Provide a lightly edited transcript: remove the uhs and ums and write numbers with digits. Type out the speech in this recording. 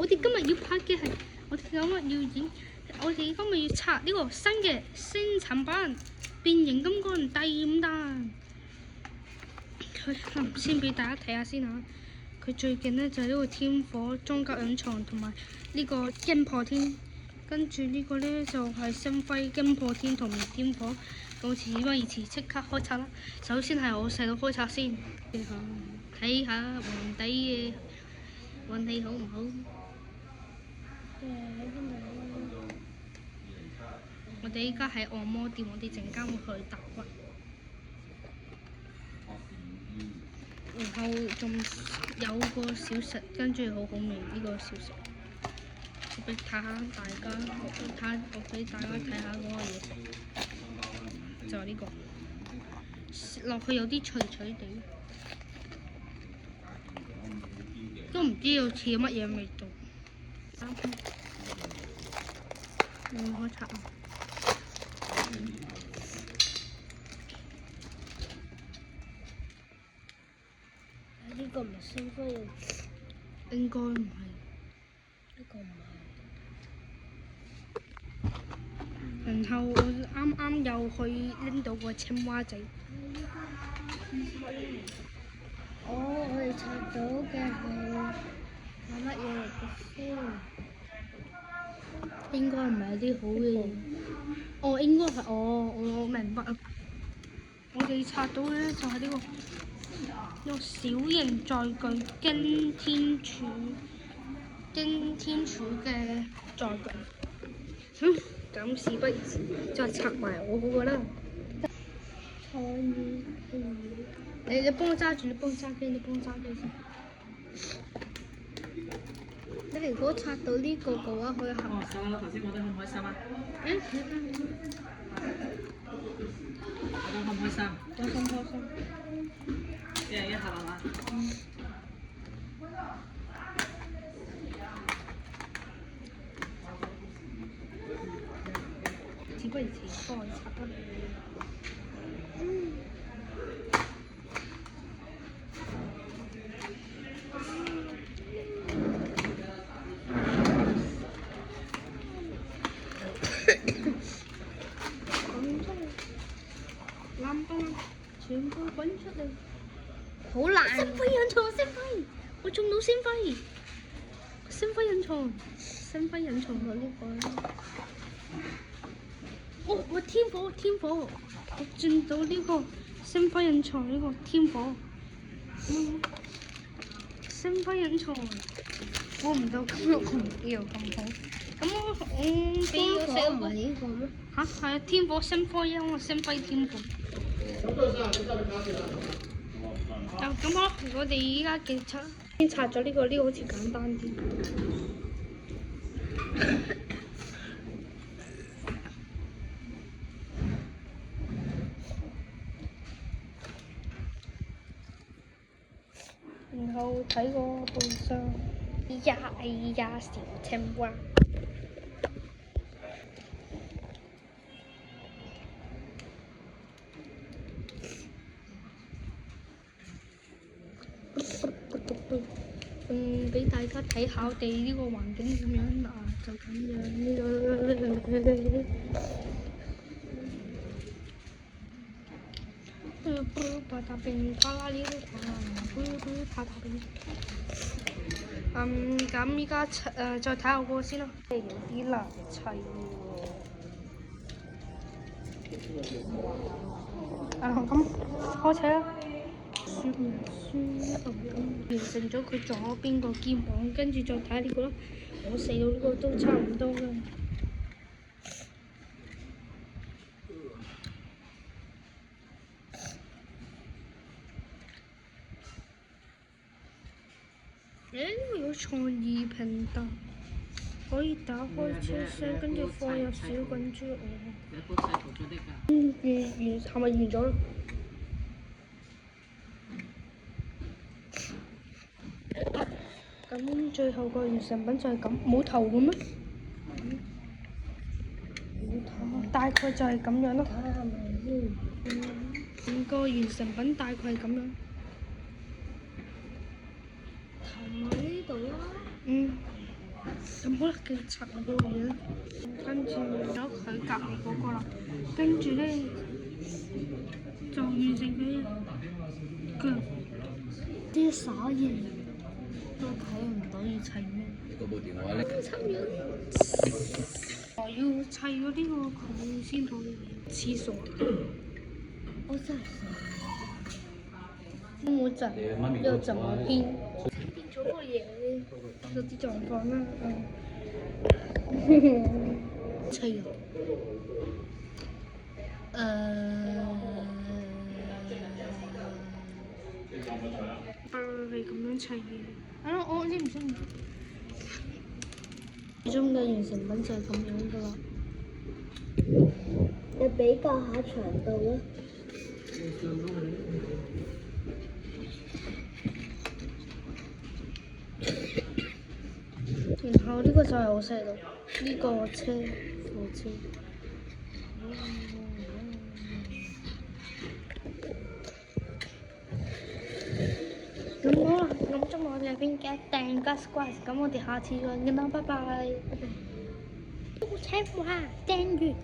我哋今日要拍嘅係，我哋今日要演，我哋今日要拆呢個新嘅新產品變形金剛第5彈。佢先俾大家睇下先嚇。佢最勁咧就係呢個天火裝甲隱藏同埋呢個驚破天，跟住呢個咧就係星輝驚破天同埋天火。好似事不宜遲，即刻開拆啦！首先係我細佬開拆先，睇下皇帝嘅運氣好唔好？我哋依家喺按摩店，我哋陣間會去打骨。然後仲有個小食，跟住好好味呢個小食。我俾睇下大家，我俾大家睇下嗰個嘢食，就係呢個。食落去有啲脆脆地，都唔知好似乜嘢味道。開拆啊！呢個唔係星輝人，應該唔係。呢個唔係。然後我啱啱又去拎到個青蛙仔。我哋拆到嘅係乜嘢嚟嘅先？應該唔係啲好嘅嘢。哦，應該係我明白啦。我哋拆到咧就係呢個小型載具驚天柱嘅載具。咁事不宜遲，再拆埋我嗰個啦。可以。你幫我揸住，你幫我揸機先。你如果拆到呢個嘅話，可以行。收啦！頭先我得開唔開心啊？我得開唔開心？開心。一人一盒係嘛？事不宜遲，幫我拆啦。冷凍全部滾出嚟，好難。星輝隱藏，星輝，我中到星輝，星輝隱藏咗呢個啦。我天火，我轉到呢個星輝隱藏呢個天火，星輝隱藏，估唔到今日紅又咁好。咁我天火唔係呢個咩？嚇係啊，天火星輝因為星輝天火。就咁咯，我哋依家嘅先拆咗呢個好似簡單啲。然後睇個背箱，哎呀，小青蛙。俾大家睇下我哋呢個環境點樣啊，就咁樣呢個。啪嗒冰，啪啦呢度啪嗒冰。咁依家再睇下嗰個先啦。有啲難砌喎。咁開始啦。完成咗佢左邊個肩膀，跟住再睇下呢個啦。我四到呢個都差唔多啦。呢個有創意拼搭，可以打開車廂，跟住放入小滾珠。係咪完咗啦？咁最後個完成品就係咁，冇頭嘅咩？冇頭，大概就係咁樣咯。個完成品大概係咁樣。頭喺呢度啦。咁好啦，繼續查個嘢啦。跟住咗佢隔離嗰個啦，跟住咧就完成佢腳。啲傻嘢都睇唔到要砌咩。你嗰部電話咧？我要砌咗呢個佢先可以廁所。我真係我就又怎麼編？編咗個嘢，有啲狀況啦。砌啊！係咁樣砌嘅。我知唔知？最終嘅完成品就係咁樣噶啦。你比較下長度啦。然後呢個就係我細路，呢個火車。咁好啦，咁今日我哋邊嘅訂 Gas Squash，咁我哋下次再見啦，拜拜。聽話，訂閱。